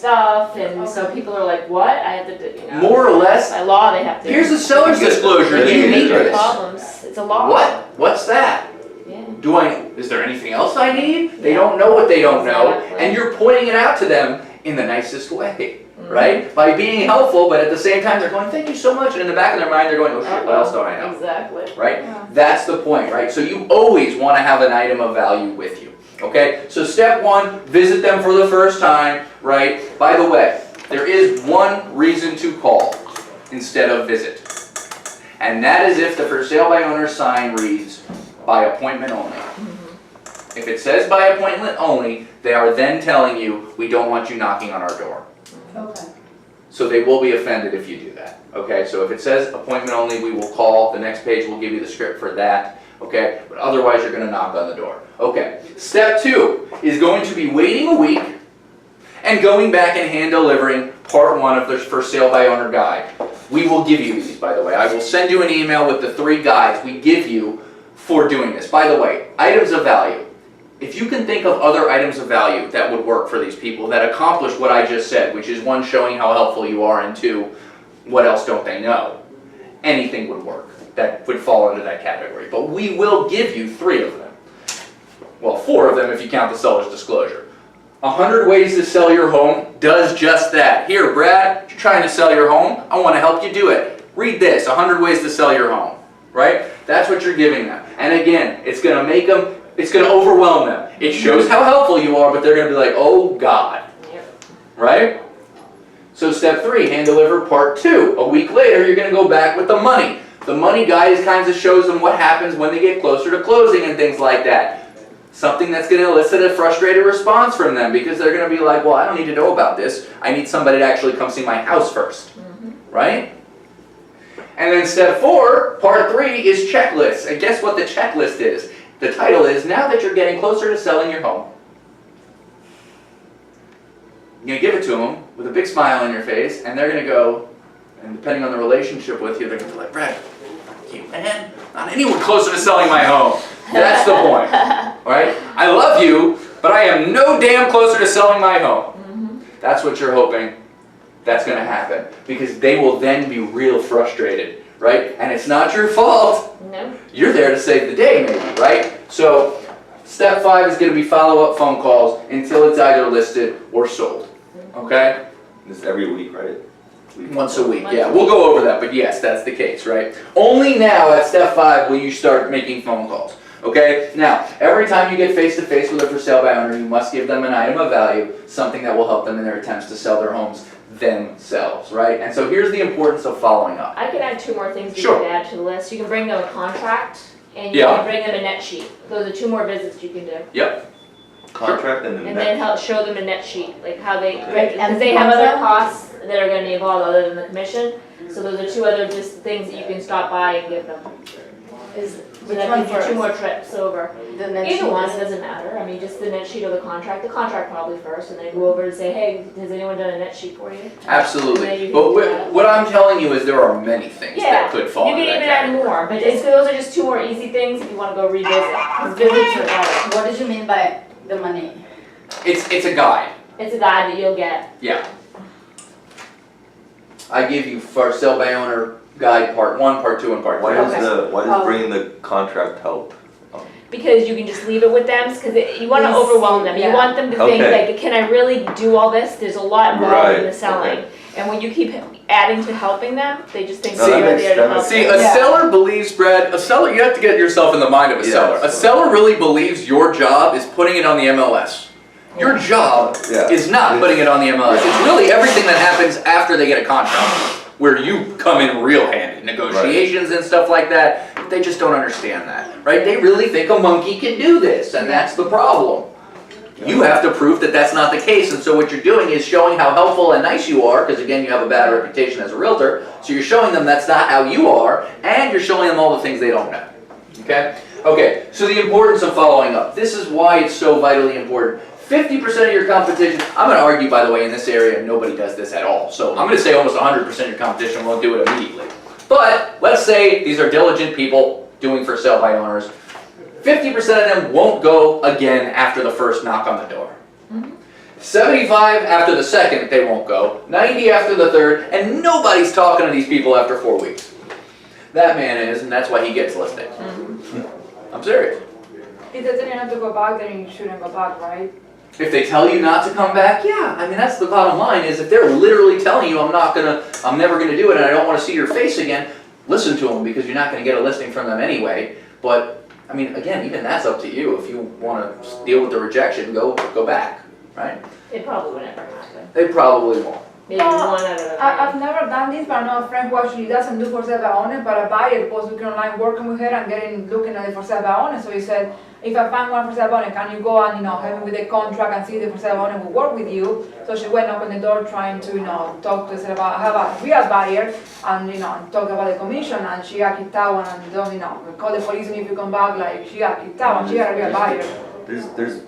stuff, and so people are like, what? I have to, you know. More or less. By law, they have to. Here's a seller's disclosure. They You can do make their this. problems. It's a law. What? What's that? Yeah. Is there anything else I need? They don't know what they don't know, and you're pointing it out to them in the nicest way, right? By being helpful, but at the same time they're going, thank you so much, and in the back of their mind they're going, oh shit, what else don't I know? Exactly. Right? Yeah. That's the point, right? So you always want to have an item of value with you, okay? So step one, visit them for the first time, right? By the way, there is one reason to call instead of visit, and that is if the for sale by owner sign reads by appointment only. If it says by appointment only, they are then telling you, we don't want you knocking on our door. Okay. So they will be offended if you do that, okay? So if it says appointment only, we will call. The next page will give you the script for that, okay? But otherwise, you're gonna knock on the door. Okay, step two is going to be waiting a week and going back and hand delivering part one of the for sale by owner guide. We will give you these, by the way. I will send you an email with the 3 guides we give you for doing this. By the way, items of value. If you can think of other items of value that would work for these people that accomplish what I just said, which is 1, showing how helpful you are, and 2, what else don't they know? Anything would work that would fall into that category. But we will give you 3 of them. Well, 4 of them if you count the seller's disclosure. 100 Ways to Sell Your Home does just that. Here, Brad, you're trying to sell your home. I want to help you do it. Read this, 100 Ways to Sell Your Home. Right? That's what you're giving them. And again, it's going to make them, it's going to overwhelm them. It shows how helpful you are, but they're going to be like, oh God. Yep. Right? So step 3, hand deliver part 2. A week later, you're going to go back with the money. The money guide kind of shows them what happens when they get closer to closing and things like that. Something that's going to elicit a frustrated response from them, because they're going to be like, well, I don't need to know about this. I need somebody to actually come see my house first. Right? And then step 4, part 3, is checklists. And guess what the checklist is? The title is, now that you're getting closer to selling your home. You're going to give it to them with a big smile on your face, and they're going to go, and depending on the relationship with you, they're going to be like, Brad, you man, not anyone closer to selling my home. That's the point, right? I love you, but I am no damn closer to selling my home. That's what you're hoping that's going to happen, because they will then be real frustrated, right? And it's not your fault. No. You're there to save the day, maybe, right? So step 5 is going to be follow-up phone calls until it's either listed or sold, okay? This is every week, right? Once a week, yeah. We'll go over that, but yes, that's the case, right? Only now at step 5 will you start making phone calls, okay? Now, every time you get face-to-face with a for sale by owner, you must give them an item of value, something that will help them in their attempts to sell their homes themselves, right? And so here's the importance of following up. I can add 2 more things you Sure. can add to the list. You can bring them a contract, and you Yeah. can bring them a net sheet. Those are 2 more visits you can do. Yep. Contract and And then then help show them a net sheet, like how they, Right, because and they have other contract? costs that are gonna be involved other than the commission. So those are 2 other just things that you can stop by and give them. Is, So which that one gives you 2 first? more trips over. The net Either sheet one, is- it doesn't matter. I mean, just the net sheet or the contract probably first, and then go over and say, hey, has anyone done a net sheet for you? And then Absolutely. you But can- what I'm telling you is there are many things Yeah, that could fall you into can that even add category. more, but those are just 2 more easy things if you wanna go revisit. 'Cause visits are better. What did you mean by the money? It's a guide. It's a guide that you'll get. Yeah. I give you for sale by owner guide part 1, part 2, and part 3. why Okay. does bringing the contract help? Because you can just leave it with them, because you want to Yes, overwhelm them. You yeah. want them to think, Okay. like, can I really do all this? There's a lot involved in the Right, selling. okay. And when you keep adding to helping them, they just think No, you're that makes- there to that help makes See, them. a Yeah. seller believes, Brad, you have to get yourself in the mind of a Yeah, seller. A that's seller really believes your job is putting it on the MLS. Your job Yeah. is not putting it on the MLS. It's really everything that happens after they get a contract, where you come in real handy, negotiations and stuff like that. They just don't understand that, right? They really think a monkey can do this, and that's the problem. You have to prove that that's not the case, and so what you're doing is showing how helpful and nice you are, because again, you have a bad reputation as a realtor, so you're showing them that's not how you are, and you're showing them all the things they don't know, okay? Okay, so the importance of following up. This is why it's so vitally important. 50% of your competition, I'm going to argue, by the way, in this area, nobody does this at all. So I'm going to say almost 100% of your competition won't do it immediately. But let's say these are diligent people doing for sale by owners. 50% of them won't go again after the first knock on the door. 75 after the second, they won't go. 90 after the third, and nobody's talking to these people after 4 weeks. That man is, and that's why he gets listings. I'm serious. If they're telling you not to go back, then you shouldn't go back, right? If they tell you not to come back, yeah. I mean, that's the bottom line, is if they're literally telling you, I'm never gonna do it and I don't wanna see your face again, listen to them, because you're not gonna get a listing from them anyway. But, I mean, again, even that's up to you. If you wanna deal with the rejection, go back, right? It probably would never happen. They probably won't. Maybe one out of a I've million. never done this, but I know a friend who actually doesn't do for sale by owner, but a buyer was looking online, working with her and looking at the for sale by owner. So he said, if I find one for sale by owner, can you go and, help me with the contract and see if the for sale by owner will work with you? So she went open the door trying to, talk to us about, have a real buyer and, talk about the commission, and she got kicked out and don't, call the police and if you come back, like, she got kicked out and she got a real buyer. There's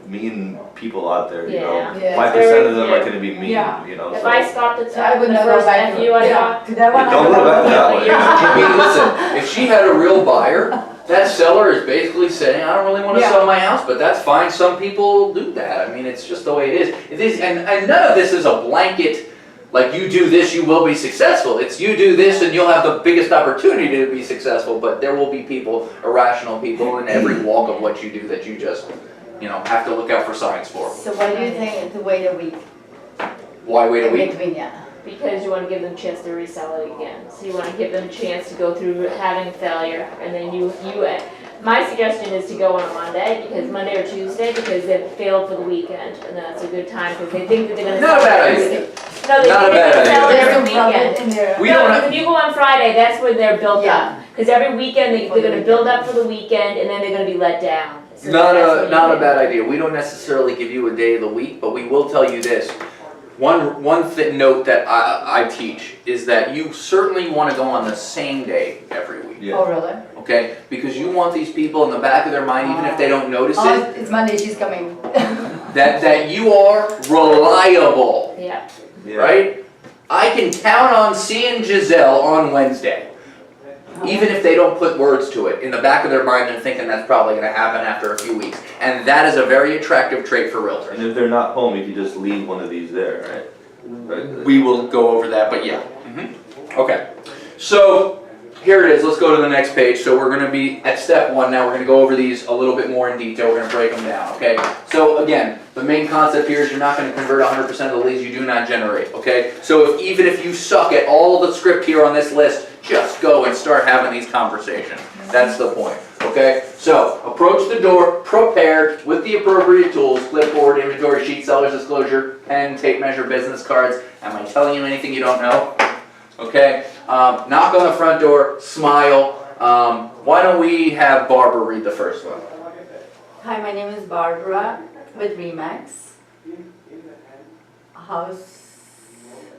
mean people out there, Yeah. Yeah. 5% of them Very are gonna be mean, Yeah. If so. I stopped at I would the never first buy FU I yeah. got, To that one, Don't go back that way. I mean, listen, if she had a real buyer, that seller is basically saying, I don't really want to Yeah. sell my house, but that's fine. Some people do that. I mean, it's just the way it is. It is, and none of this is a blanket, like you do this, you will be successful. It's you do this and you'll have the biggest opportunity to be successful, but there will be people, irrational people in every walk of what you do that you just, have to look out for signs for. So what do you think to wait a week? Why wait a in week? between, yeah. because you want to give them a chance to resell it again. So you want to give them a chance to go through having failure, and then my suggestion is to go on a Monday, because Monday or Tuesday, because they've failed for the weekend, and that's a good time, because they think that they're gonna. Not a bad idea. No, they Not a think bad they're gonna sell it idea. every There's some weekend. problem in there. We No, don't because have, if you go on Friday, that's when they're built up. Yeah. Because every weekend, they're gonna build up for the weekend, and then they're gonna be let down. So not that's a, when you not a can- bad idea. We don't necessarily give you a day of the week, but we will tell you this. One note that I teach is that you certainly want to go on the same day every week, Yeah. Oh, really? okay? Because you want these people in the back of their mind, even if they don't notice Oh, it, it's Monday, she's coming. that you are reliable, Yeah. Yeah. right? I can count on seeing Giselle on Wednesday. Even if they don't put words to it, in the back of their mind they're thinking that's probably going to happen after a few weeks. And that is a very attractive trait for realtors. And if they're not home, you can just leave one of these there, right? We will go over that, but yeah. Okay, so here it is. Let's go to the next page. So we're going to be at step 1 now. We're going to go over these a little bit more in detail. We're going to break them down, okay? So again, the main concept here is you're not going to convert 100% of the leads you do not generate, okay? So even if you suck at all the script here on this list, just go and start having these conversations. That's the point, okay? So approach the door prepared with the appropriate tools: clipboard, inventory sheet, seller's disclosure, pen, tape measure, business cards. Am I telling you anything you don't know? Okay, knock on the front door, smile. Why don't we have Barbara read the first one? Hi, my name is Barbara with Remax. House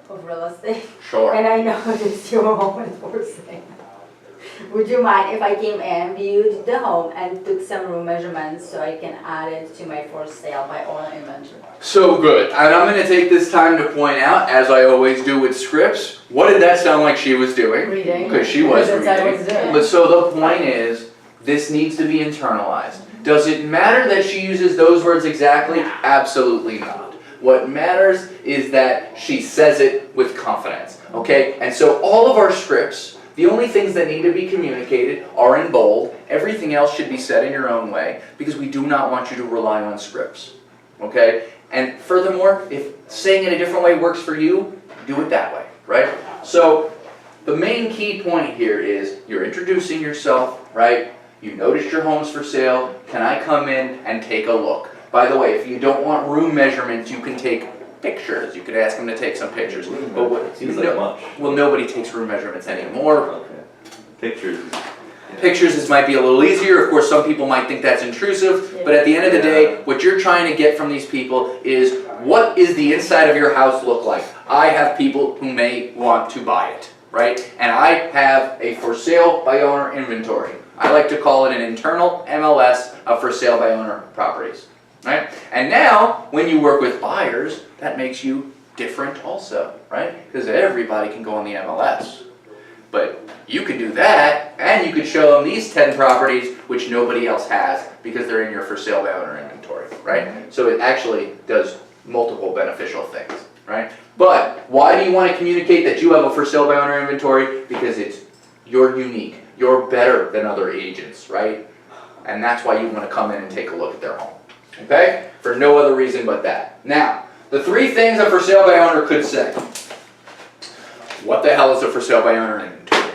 of real estate. Sure. And I noticed your home is for sale. Would you mind if I came and viewed the home and took some room measurements so I can add it to my for sale by owner inventory? So good. And I'm going to take this time to point out, as I always do with scripts, what did that sound like she was doing? Reading. Because she was That's what I reading. was doing. But so the point is, this needs to be internalized. Does it matter that she uses those words exactly? Absolutely not. What matters is that she says it with confidence, okay? And so all of our scripts, the only things that need to be communicated are in bold. Everything else should be said in your own way, because we do not want you to rely on scripts, okay? And furthermore, if saying it a different way works for you, do it that way, right? So the main key point here is you're introducing yourself, right? You noticed your home's for sale. Can I come in and take a look? By the way, if you don't want room measurements, you can take pictures. You could ask them to take some pictures. But what, Seems like much. well, nobody takes room measurements anymore. Okay. Pictures. Pictures might be a little easier. Of course, some people might think that's intrusive. But at the end of the day, what you're trying to get from these people is, what is the inside of your house look like? I have people who may want to buy it, right? And I have a for sale by owner inventory. I like to call it an internal MLS of for sale by owner properties, right? And now, when you work with buyers, that makes you different also, right? Because everybody can go on the MLS. But you could do that, and you could show them these 10 properties which nobody else has because they're in your for sale by owner inventory, right? So it actually does multiple beneficial things, right? But why do you want to communicate that you have a for sale by owner inventory? Because you're unique. You're better than other agents, right? And that's why you want to come in and take a look at their home, okay? For no other reason but that. Now, the 3 things a for sale by owner could say. What the hell is a for sale by owner inventory?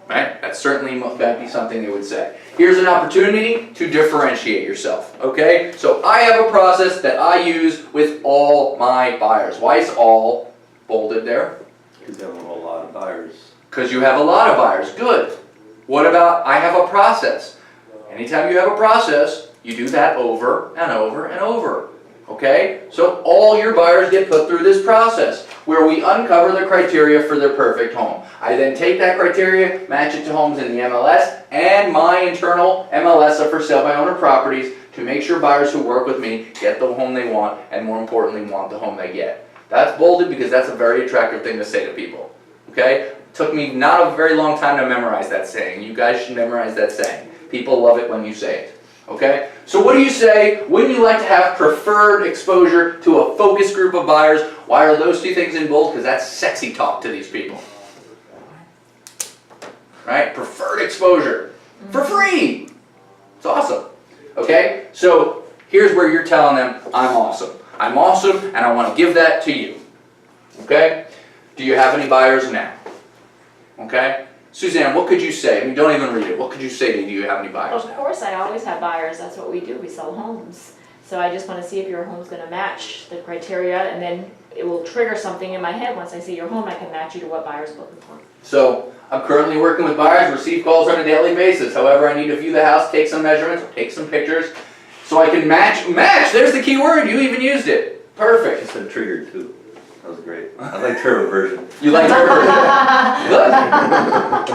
Right? That certainly might be something they would say. Here's an opportunity to differentiate yourself, okay? So I have a process that I use with all my buyers. Why is all bolded there? Because you have a lot of buyers. Because you have a lot of buyers. Good. What about I have a process? Anytime you have a process, you do that over and over and over. Okay? So all your buyers get put through this process where we uncover the criteria for their perfect home. I then take that criteria, match it to homes in the MLS and my internal MLS of for sale by owner properties to make sure buyers who work with me get the home they want and more importantly want the home they get. That's bolded because that's a very attractive thing to say to people. Okay? Took me not a very long time to memorize that saying. You guys should memorize that saying. People love it when you say it. Okay? So what do you say? Wouldn't you like to have preferred exposure to a focus group of buyers? Why are those 2 things in bold? Because that's sexy talk to these people. Right? Preferred exposure. For free! It's awesome. Okay? So here's where you're telling them, I'm awesome. I'm awesome and I want to give that to you. Okay? Do you have any buyers now? Okay? Suzanne, what could you say? I mean, don't even read it. What could you say to do you have any buyers Of now? course, I always have buyers, that's what we do, we sell homes. So I just wanna see if your home's gonna match the criteria, and then it will trigger something in my head. Once I see your home, I can match you to what buyer's looking for. So, I'm currently working with buyers, receive calls on a daily basis. However, I need to view the house, take some measurements, take some pictures, so I can match, there's the key word, you even used it. Perfect. It's been triggered too. That was great. I like her version. You like her version? Good.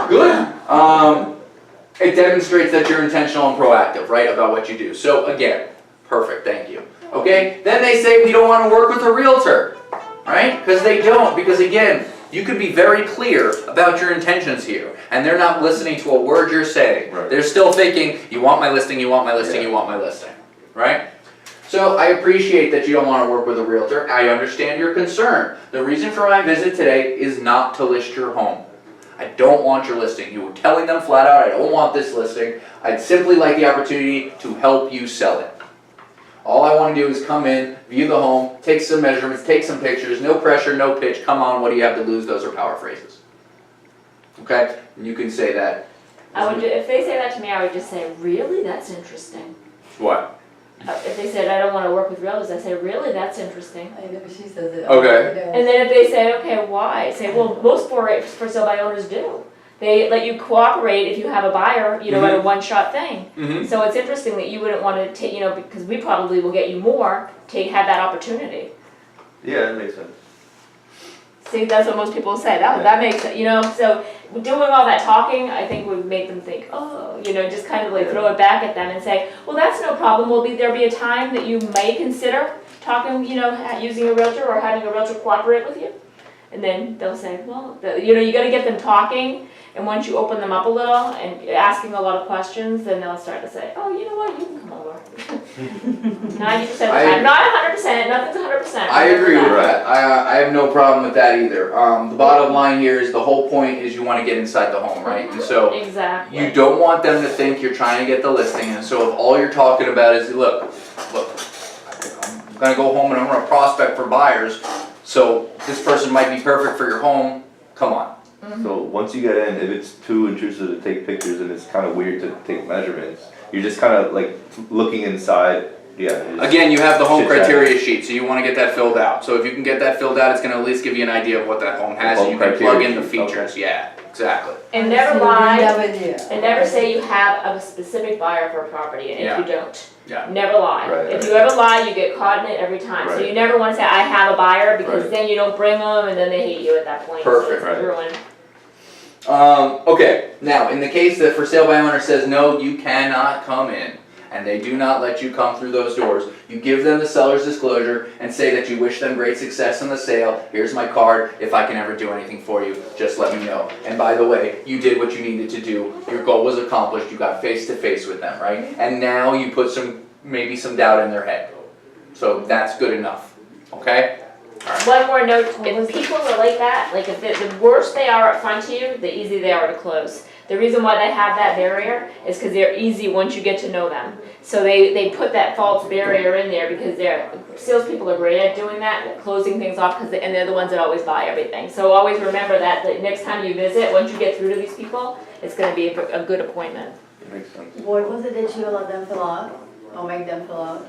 Good. It demonstrates that you're intentional and proactive, right, about what you do. So again, perfect, thank you. Okay, then they say we don't want to work with a realtor, right? Because they don't, because again, you could be very clear about your intentions here, and they're not listening to a word you're saying. Right. They're still thinking, you want my listing, you want my listing, you want my listing, right? So I appreciate that you don't want to work with a realtor. I understand your concern. The reason for my visit today is not to list your home. I don't want your listing. You were telling them flat out, I don't want this listing. I'd simply like the opportunity to help you sell it. All I want to do is come in, view the home, take some measurements, take some pictures, no pressure, no pitch, come on, what do you have to lose? Those are power phrases. Okay? And you can say that. If they say that to me, I would just say, really? That's interesting. What? If they said, I don't wanna work with realtors, I say, really? That's interesting. I know she says it. Okay. And then if they say, okay, why? I say, well, most for sale by owners do. They let you cooperate if you have a buyer, you know, at a one-shot thing. Mm-hmm. So it's interesting that you wouldn't want to take, you know, because we probably will get you more, have that opportunity. Yeah, that makes sense. See, that's what most people say, that makes sense, you know, so doing all that talking, I think would make them think, oh, you know, just kind of like throw it back at them and say, well, that's no problem, there'll be a time that you may consider talking, you know, using a realtor or having a realtor cooperate with you. And then they'll say, well, you know, you gotta get them talking, and once you open them up a little and asking a lot of questions, then they'll start to say, oh, you know what, you can come over. 90% of the time, not 100%, nothing's 100%. I agree with that. I have no problem with that either. The bottom line here is the whole point is you want to get inside the home, right? And so Exactly. you don't want them to think you're trying to get the listing. And so if all you're talking about is, look, I'm going to go home and I'm going to prospect for buyers. So this person might be perfect for your home. Come on. So once you get in, if it's too intrusive to take pictures and it's kind of weird to take measurements, you're just kind of like looking inside. Yeah. Again, you have the home chit-chat. criteria sheet, so you want to get that filled out. So if you can get that filled out, it's going to at least give you an idea of what that home has, and you can plug in the features. Yeah, exactly. And never lie, And and never say you have a specific buyer for a property, and Yeah. if you don't. Yeah. Never lie. Right, If right. you ever lie, you get caught in it every time. So Right. you never want to say, I have a buyer, because Right. then you don't bring them, and then they hate you at that point. Perfect. So it's Right. ruined. Okay, now in the case that for sale by owner says no, you cannot come in, and they do not let you come through those doors, you give them the seller's disclosure and say that you wish them great success in the sale. Here's my card. If I can ever do anything for you, just let me know. And by the way, you did what you needed to do. Your goal was accomplished. You got face to face with them, right? And now you put maybe some doubt in their head. So that's good enough. okay? One more note, if people are like that, like if the worse they are up front to you, the easier they are to close. The reason why they have that barrier is because they're easy once you get to know them. So they put that false barrier in there because salespeople are great at doing that, closing things off, and they're the ones that always buy everything. So always remember that the next time you visit, once you get through to these people, it's gonna be a good appointment. Makes sense. What was it that you let them fill out, or make them fill out?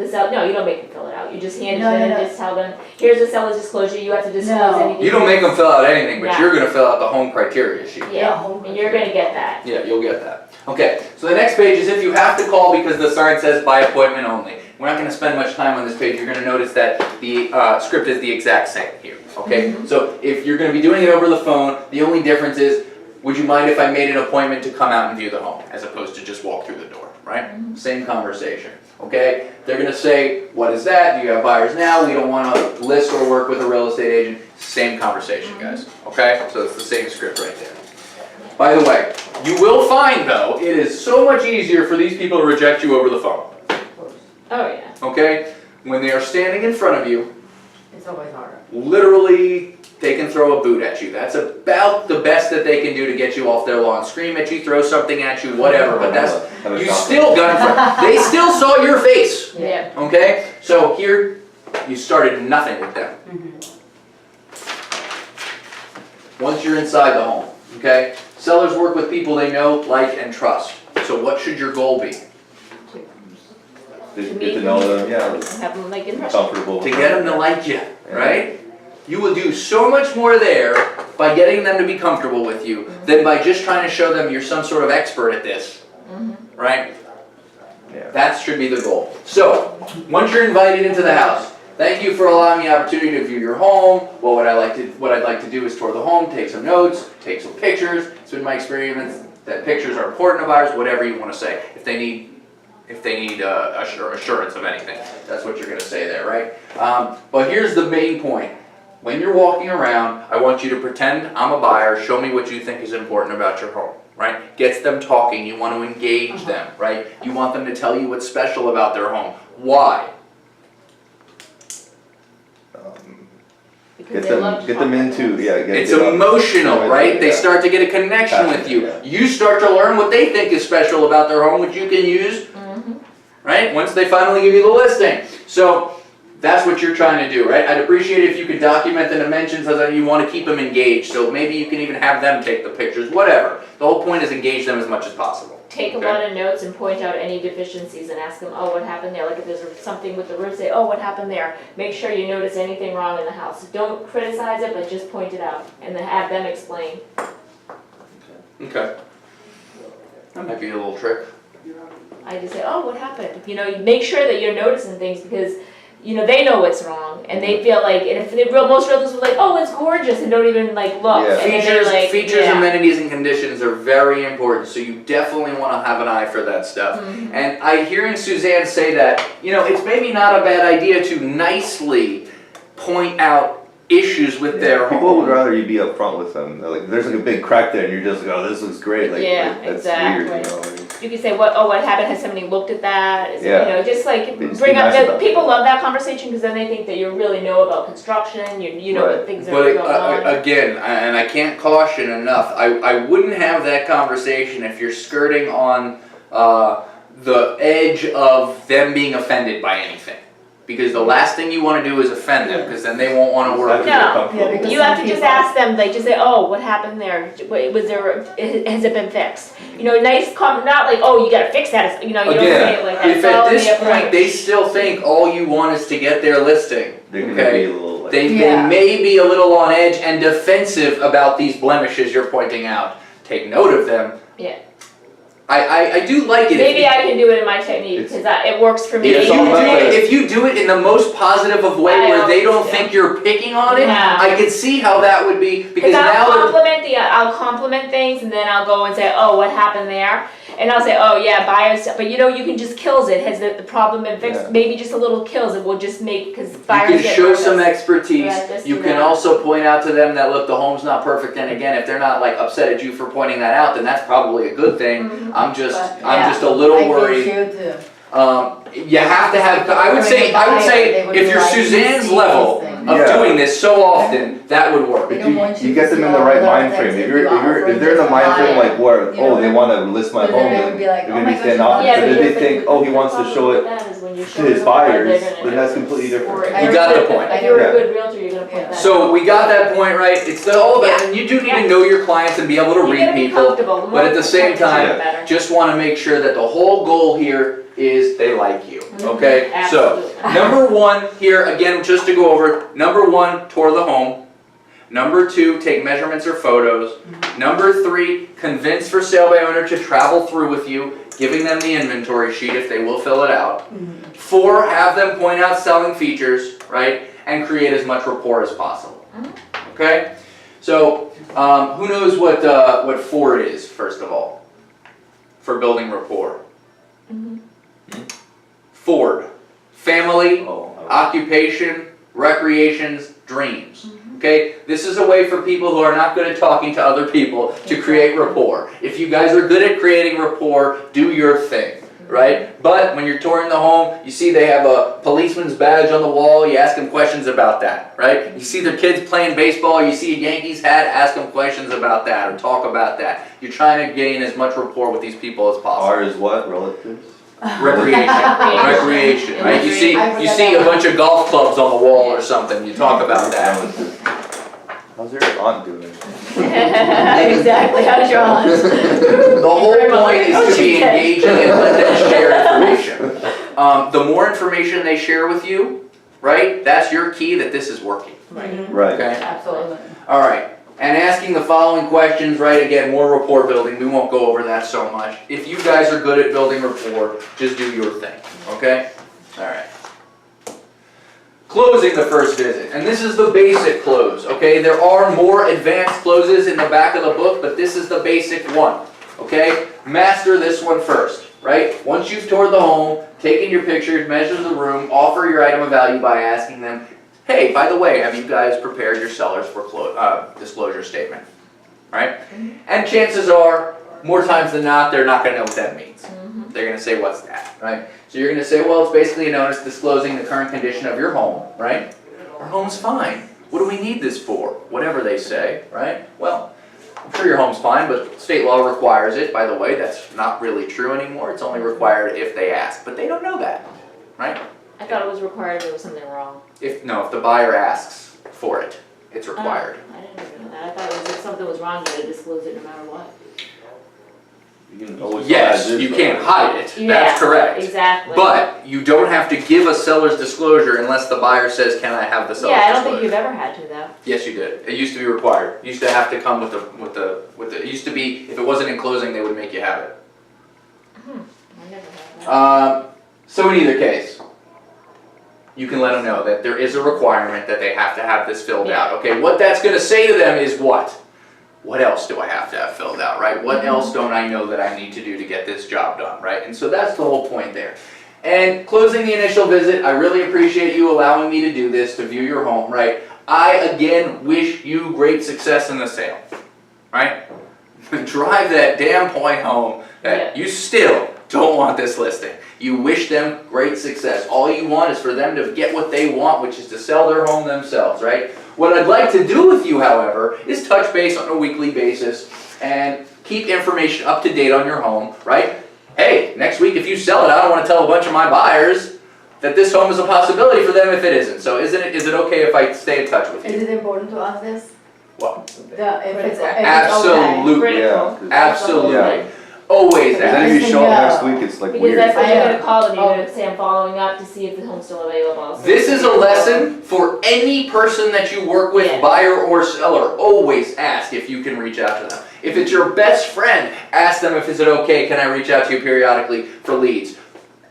No, you don't make them fill it out. You just hand it to No, them no, and no. just tell them, here's the seller's disclosure, you have to disclose No. anything. You don't make them fill out anything, but Yeah. you're gonna fill out the home criteria sheet. Yeah, and you're gonna get that. Yeah, you'll get that. Okay, so the next page is if you have to call because the sign says by appointment only. We're not gonna spend much time on this page. You're gonna notice that the script is the exact same here, okay? So if you're gonna be doing it over the phone, the only difference is, would you mind if I made an appointment to come out and view the home, as opposed to just walk through the door, right? Same conversation, okay? They're gonna say, what is that? Do you have buyers now? We don't wanna list or work with a real estate agent. Same conversation, guys, okay? So it's the same script right there. By the way, you will find though, it is so much easier for these people to reject you over the phone, Oh, yeah. okay? When they are standing in front of you, It's always harder. literally, they can throw a boot at you. That's about the best that they can do to get you off their lawn. Scream at you, throw something at you, whatever, but you still got they still saw your face, Yeah. okay? So here, you started nothing with them. Once you're inside the home, okay? Sellers work with people they know, like, and trust. So what should your goal be? Get to know them, yeah, Have them like impression. comfortable. To get them to like you, right? You will do so much more there by getting them to be comfortable with you than by just trying to show them you're some sort of expert at this, right? Yeah. That should be the goal. So, once you're invited into the house, thank you for allowing me the opportunity to view your home. Well, what I'd like to do is tour the home, take some notes, take some pictures. It's been my experience that pictures are important to buyers, whatever you want to say. If they need assurance of anything, that's what you're going to say there, right? But here's the main point. When you're walking around, I want you to pretend I'm a buyer, show me what you think is important about your home, right? Gets them talking, you want to engage them, right? You want them to tell you what's special about their home. Why? Because they love to Get talk them about into, it. yeah. It's emotional, right? They Yeah. start to get a connection with you. Yeah. You start to learn what they think is special about their home, which you can use, right? Once they finally give you the listing. So that's what you're trying to do, right? I'd appreciate it if you could document the dimensions as you want to keep them engaged. So maybe you can even have them take the pictures, whatever. The whole point is engage them as much as possible. Take a Okay. lot of notes and point out any deficiencies and ask them, oh, what happened there? Like if there's something with the roof, say, oh, what happened there? Make sure you notice anything wrong in the house. Don't criticize it, but just point it out and then have them explain. Okay. That might be a little trick. I just say, oh, what happened? You know, make sure that you're noticing things because, you know, they know what's wrong and they feel like, and if most realtors are like, oh, it's gorgeous and don't even like look. Yeah. And then they're like, Features, yeah. amenities, and conditions are very important, so you definitely want to have an eye for that stuff. And I hearing Suzanne say that, you know, it's maybe not a bad idea to nicely point out issues with their People would home. rather you be upfront with them. They're like, there's like a big crack there, and you're just like, oh, this looks great. Like, Yeah, like, that's exactly. weird, you know. You can say, what happened? Has somebody looked at that? Is it, Yeah. you know, just like They just bring be up, nice about people love that conversation because then they think that you really know about construction, you know Right. what things are But going on. again, and I can't caution enough, I wouldn't have that conversation if you're skirting on the edge of them being offended by anything. Because the last thing you want to do is offend them, because then they won't want to work with you. No. Yeah, because You have some to just people- ask them, like, just say, oh, what happened there? Was there, has it been fixed? You know, nice comment, not like, oh, you gotta fix that, you know, you don't say it like that. If It's at all in this the point approach. they still think all you want is to get their listing, They're gonna okay? be a little like, They Yeah. may be a little on edge and defensive about these blemishes you're pointing out. Take note of them. Yeah. I do like it. Maybe I can do it in my technique, It's- because it works for me. If It's you, all do about it, it. if you do it in the most positive of way I where they don't always do. think you're picking on it, Yeah. I can see how that would be, because Because now I'll compliment things and then I'll go and say, oh, what happened there? And I'll say, oh yeah, buyers, but you know, you can just kills it. Has the problem been fixed? Yeah. Maybe just a little kills it will just make, because you buyers can get show nervous. some expertise. Yeah, just You do can that. also point out to them that, look, the home's not perfect, and again, if they're not like upset at you for pointing that out, then that's probably a good thing. Mhm. I'm just But, a yeah, little I get worried. you too. You have to have, I would say, if you're Suzanne's level of Yeah. doing this so often, that would work. They don't want You you get to them in see the all right the mind other frame. things If that you if they're in the offer, mind just frame buy like it. where, You oh, know? they wanna list my But home, then they're then gonna be like, they're oh gonna my be gosh, standing you off. want Yeah, But but then you're- they think, oh, he wants to show it. To his buyers, then that's completely different. You got the point. If you're Yeah. a good realtor, you're gonna point that out. So we got that point right. It's all about, and you do need to know your clients and be able to You read gotta be people. comfortable. The but at the more same comfortable, time, the better. Just want to make sure that the whole goal here is they like you. Okay? So Absolutely. number one here, again, just to go over, number one, tour the home. Number two, take measurements or photos. Number three, convince for sale by owner to travel through with you, giving them the inventory sheet if they will fill it out. 4, have them point out selling features, right? And create as much rapport as possible. Okay? So, who knows what Ford is, first of all, for building rapport? Ford, family, occupation, recreations, dreams. Okay, this is a way for people who are not good at talking to other people to create rapport. If you guys are good at creating rapport, do your thing, right? But when you're touring the home, you see they have a policeman's badge on the wall, you ask them questions about that, right? You see their kids playing baseball, you see a Yankees hat, ask them questions about that or talk about that. You're trying to gain as much rapport with these people as possible. R is what, relatives? Recreation, right? You see a bunch of golf clubs on the wall or something, you talk about that. Relatives. How's your aunt doing? Exactly, how's your aunt? The whole point is to be engaging and let them share information. The more information they share with you, right, that's your key that this is working, Right. okay? Absolutely. All right, and asking the following questions, right, again, more rapport building, we won't go over that so much. If you guys are good at building rapport, just do your thing, okay? All right. Closing the first visit, and this is the basic close, okay? There are more advanced closes in the back of the book, but this is the basic one, okay? Master this one first, right? Once you've toured the home, taken your pictures, measured the room, offer your item of value by asking them, hey, by the way, have you guys prepared your seller's disclosure statement, right? And chances are, more times than not, they're not gonna know what that means. They're gonna say, what's that, right? So you're gonna say, well, it's basically a notice disclosing the current condition of your home, right? Our home's fine. What do we need this for? Whatever they say, right? Well, I'm sure your home's fine, but state law requires it. By the way, that's not really true anymore. It's only required if they ask, but they don't know that, right? I thought it was required if there was something wrong. If the buyer asks for it, it's required. I didn't even know that. I thought it was if something was wrong, you had to disclose it no matter what. You can always Yes, hide this, you though. can't hide it. Yeah, That's correct. Exactly. But you don't have to give a seller's disclosure unless the buyer says, can I have the seller's yeah, I don't disclosure? think you've ever had to though. Yes, you did. It used to be required. You used to have to come with the, it used to be, if it wasn't in closing, they would make you have it. I never had that. So in either case, you can let them know that there is a requirement that they have to have this filled out. Okay, what that's gonna say to them is what? What else do I have to have filled out, right? What else don't I know that I need to do to get this job done, right? And so that's the whole point there. And closing the initial visit, I really appreciate you allowing me to do this, to view your home, right? I, again, wish you great success in the sale, right? Drive that damn point home that you still don't want this listing. You wish them great success. All you want is for them to get what they want, which is to sell their home themselves, right? What I'd like to do with you, however, is touch base on a weekly basis and keep information up to date on your home, right? Hey, next week if you sell it, I don't want to tell a bunch of my buyers that this home is a possibility for them if it isn't. So is it okay if I stay in touch with Is you? it important to ask this? What? If it's okay. Absolutely. Critical. Absolutely. Yeah. Always Because ask. Then if you show Yeah. up next week, it's like Because weird. that's what you're I, gonna call them, you're gonna say I'm following up to see if the home's still available. So This is a lesson for any person that you work with, Yeah. buyer or seller. Always ask if you can reach out to them. If it's your best friend, ask them if is it okay, can I reach out to you periodically for leads.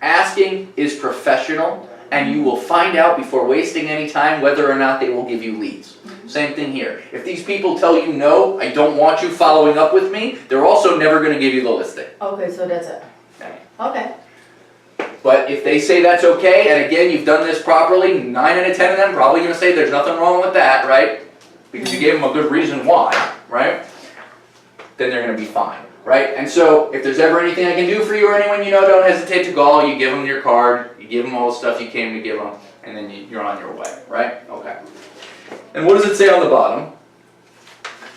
Asking is professional, and you will find out before wasting any time whether or not they will give you leads. Same thing here. If these people tell you no, I don't want you following up with me, they're also never going to give you the listing. Okay, so that's it. Okay. But if they say that's okay, and again, you've done this properly, 9 out of 10 of them probably going to say there's nothing wrong with that, right? Because you gave them a good reason why, right? Then they're going to be fine. right? And so if there's ever anything I can do for you or anyone you know, don't hesitate to call. You give them your card, you give them all the stuff you came to give them, and then you're on your way, right? Okay. And what does it say on the bottom?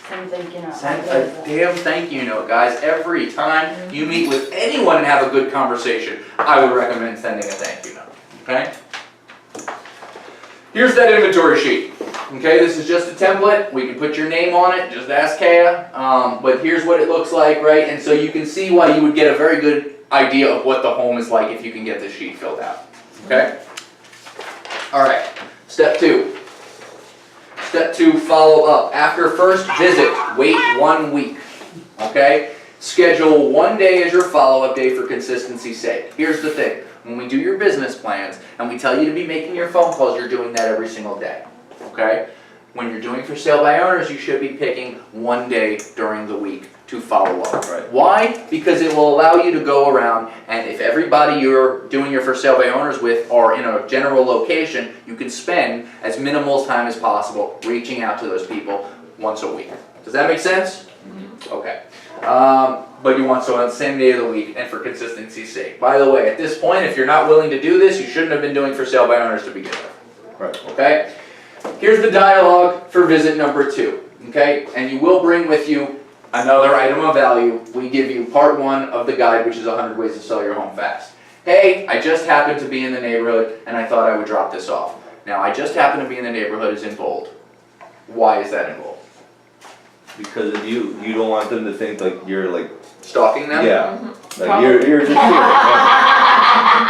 Something, you know. Send a damn thank you note, guys. Every time you meet with anyone and have a good conversation, I would recommend sending a thank you note, okay? Here's that inventory sheet. Okay, this is just a template. We can put your name on it, just ask Kaya. But here's what it looks like, right? And so you can see why you would get a very good idea of what the home is like if you can get this sheet filled out. Okay? All right, step 2. Step 2, follow up. After first visit, wait 1 week. Okay? Schedule 1 day as your follow-up day for consistency's sake. Here's the thing. When we do your business plans and we tell you to be making your phone calls, you're doing that every single day. Okay? When you're doing for sale by owners, you should be picking 1 day during the week to follow up. Right. Why? Because it will allow you to go around, and if everybody you're doing your for sale by owners with are in a general location, you can spend as minimal time as possible reaching out to those people once a week. Does that make sense? Okay. But you want so on the same day of the week and for consistency's sake. By the way, at this point, if you're not willing to do this, you shouldn't have been doing for sale by owners to begin with. Right. Okay? Here's the dialogue for visit number 2. Okay? And you will bring with you another item of value. We give you part 1 of the guide, which is 100 ways to sell your home fast. Hey, I just happened to be in the neighborhood and I thought I would drop this off. Now, I just happen to be in the neighborhood is in bold. Why is that in bold? Because if you don't want them to think like you're like, Stalking them? yeah, like you're just here.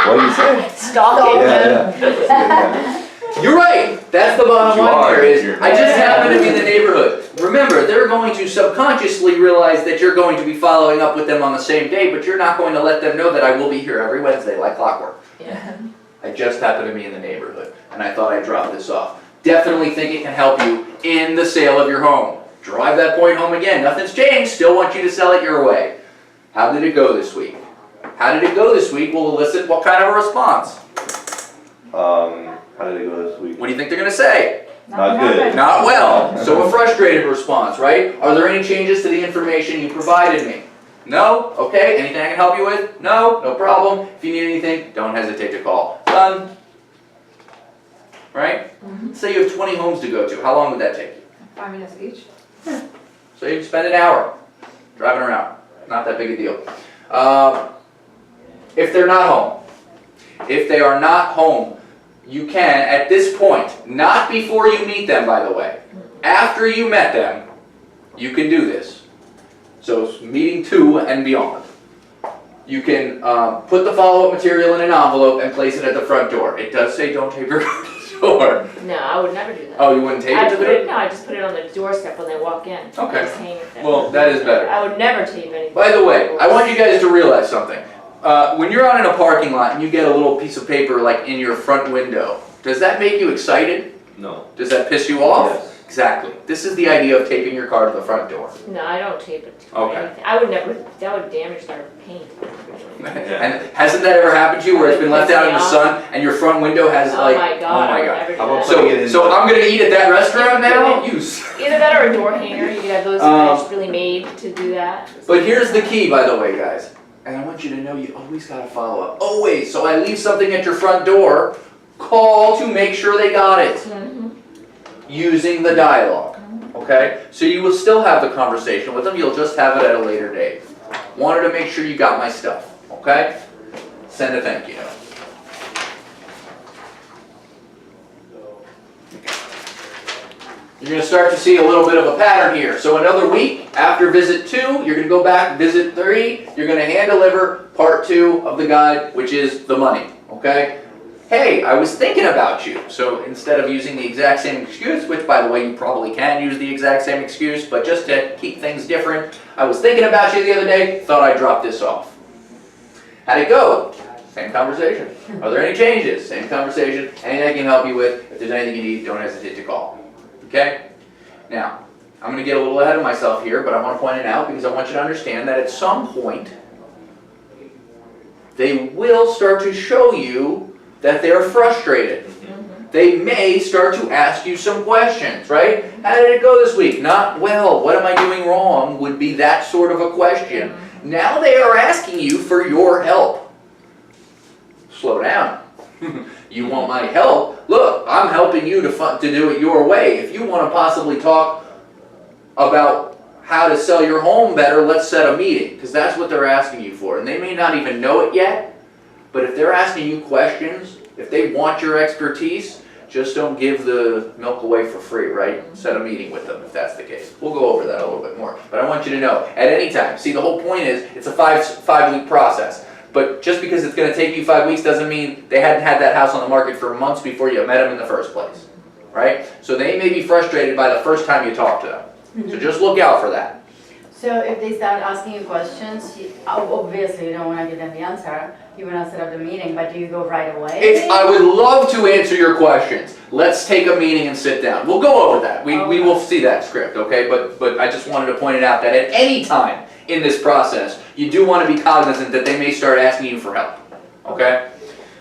What do you say? Stalking them. Yeah. You're right. That's the bottom You line are. here is, You're- I just happen to be in the neighborhood. Remember, they're going to subconsciously realize that you're going to be following up with them on the same day, but you're not going to let them know that I will be here every Wednesday like clockwork. Yeah. I just happen to be in the neighborhood, and I thought I'd drop this off. Definitely think it can help you in the sale of your home. Drive that point home again. Nothing's changed. Still want you to sell it your way. How did it go this week? How did it go this week will elicit what kind of a response? How did it go this week? What do you think they're going to say? Not good. Not well. So a frustrated response, right? Are there any changes to the information you provided me? No? Okay. Anything I can help you with? No? No problem. If you need anything, don't hesitate to call. Done. Right? Say you have 20 homes to go to. How long would that take you? 5 minutes each. So you spend an hour driving around. Not that big a deal. If they're not home, if they are not home, you can, at this point, not before you meet them, by the way, after you met them, you can do this. So meeting 2 and beyond. You can put the follow-up material in an envelope and place it at the front door. It does say don't tape your car to the door. No, I would never do that. Oh, you wouldn't tape it to the door? No, I just put it on the doorstep when they walk in. Okay. Just hang it there. Well, that is better. I would never tape anything. By the way, I want you guys to realize something. When you're out in a parking lot and you get a little piece of paper like in your front window, does that make you excited? No. Does that piss you off? Yes. Exactly. This is the idea of taping your car to the front door. No, I don't tape it to Okay. anything. I would never, that would damage their paint. And hasn't that ever happened to you where it's been left out in the sun and your front window has Oh like, my God, I would never do How about that. putting it in So I'm gonna eat at that restaurant now? Either that or a door hanger, you could have those that's really made to do that. But here's the key, by the way, guys. And I want you to know you always gotta follow up. Always. So I leave something at your front door, call to make sure they got it. Using the dialogue. Okay? So you will still have the conversation with them, you'll just have it at a later date. Wanted to make sure you got my stuff. Okay? Send a thank you note. You're going to start to see a little bit of a pattern here. So another week after visit 2, you're going to go back, visit 3, you're going to hand deliver part 2 of the guide, which is the money. Okay? Hey, I was thinking about you. So instead of using the exact same excuse, which by the way you probably can use the exact same excuse, but just to keep things different, I was thinking about you the other day, thought I'd drop this off. How'd it go? Same conversation. Are there any changes? Same conversation. Anything I can help you with? If there's anything you need, don't hesitate to call. Okay? Now, I'm going to get a little ahead of myself here, but I want to point it out because I want you to understand that at some point, they will start to show you that they're frustrated. They may start to ask you some questions, right? How did it go this week? Not well. What am I doing wrong would be that sort of a question. Now they are asking you for your help. Slow down. You want my help? Look, I'm helping you to do it your way. If you want to possibly talk about how to sell your home better, let's set a meeting, because that's what they're asking you for. And they may not even know it yet, but if they're asking you questions, if they want your expertise, just don't give the milk away for free, right? Set a meeting with them if that's the case. We'll go over that a little bit more. But I want you to know, at any time, see, the whole point is it's a five-week process. But just because it's going to take you 5 weeks doesn't mean they hadn't had that house on the market for months before you met them in the first place, right? So they may be frustrated by the first time you talk to them. So just look out for that. So if they start asking you questions, obviously you don't want to give them the answer. You want to set up the meeting, but do you go right away? I would love to answer your questions. Let's take a meeting and sit down. We'll go over that. We will see that script, okay? But I just wanted to point it out that at any time in this process, you do want to be cognizant that they may start asking you for help, okay?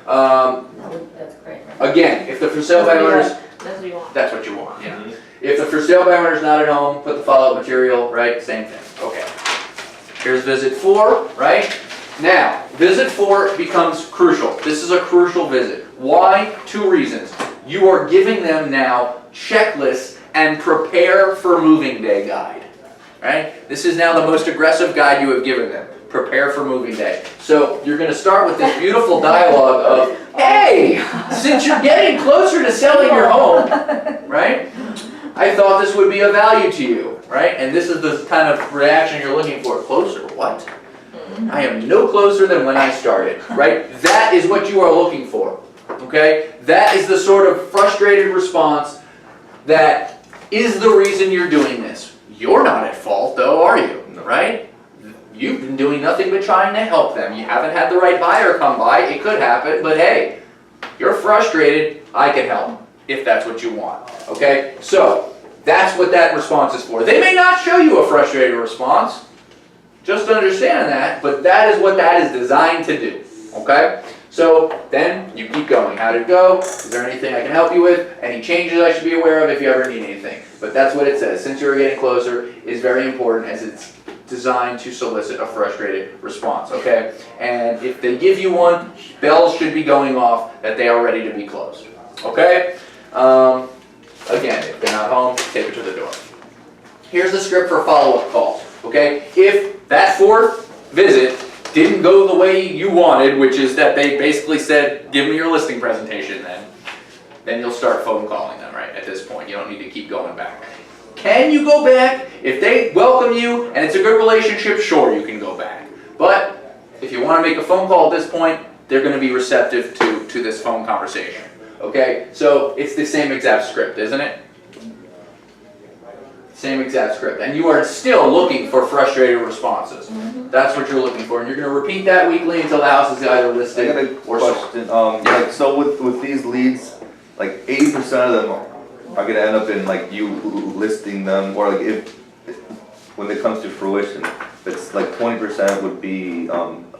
That's great. Again, if the for sale by owner's, That's what you want. that's what you want, yeah. If the for sale by owner's not at home, put the follow-up material, right? Same thing, okay. Here's visit 4, right? Now, visit 4 becomes crucial. This is a crucial visit. Why? 2 reasons. You are giving them now checklists and prepare for moving day guide, right? This is now the most aggressive guide you have given them. Prepare for moving day. So you're going to start with this beautiful dialogue of, hey, since you're getting closer to selling your home, right? I thought this would be of value to you, right? And this is the kind of reaction you're looking for. Closer, what? I am no closer than when I started, right? That is what you are looking for, okay? That is the sort of frustrated response that is the reason you're doing this. You're not at fault though, are you, right? You've been doing nothing but trying to help them. You haven't had the right buyer come by. It could happen, but hey, you're frustrated. I can help if that's what you want, okay? So that's what that response is for. They may not show you a frustrated response. Just understand that, but that is what that is designed to do, okay? So then you keep going. How did it go? Is there anything I can help you with? Any changes I should be aware of if you ever need anything? But that's what it says. Since you're getting closer is very important as it's designed to solicit a frustrated response, okay? And if they give you one, bells should be going off that they are ready to be closed, okay? Again, if they're not home, take it to the door. Here's the script for follow-up calls, okay? If that 4th visit didn't go the way you wanted, which is that they basically said, give me your listing presentation then you'll start phone calling them, right? At this point, you don't need to keep going back. Can you go back? If they welcome you and it's a good relationship, sure, you can go back. But if you want to make a phone call at this point, they're going to be receptive to this phone conversation, okay? So it's the same exact script, isn't it? Same exact script, and you are still looking for frustrated responses. That's what you're looking for, and you're going to repeat that weekly until the house is either I listed got a or sold. question, like, so with these leads, like 80% of them are gonna end up in like you listing them, or like if when it comes to fruition, it's like 20% would be,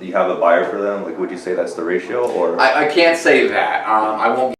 you have a buyer for them, like would you say that's the ratio, or? I can't say that, I won't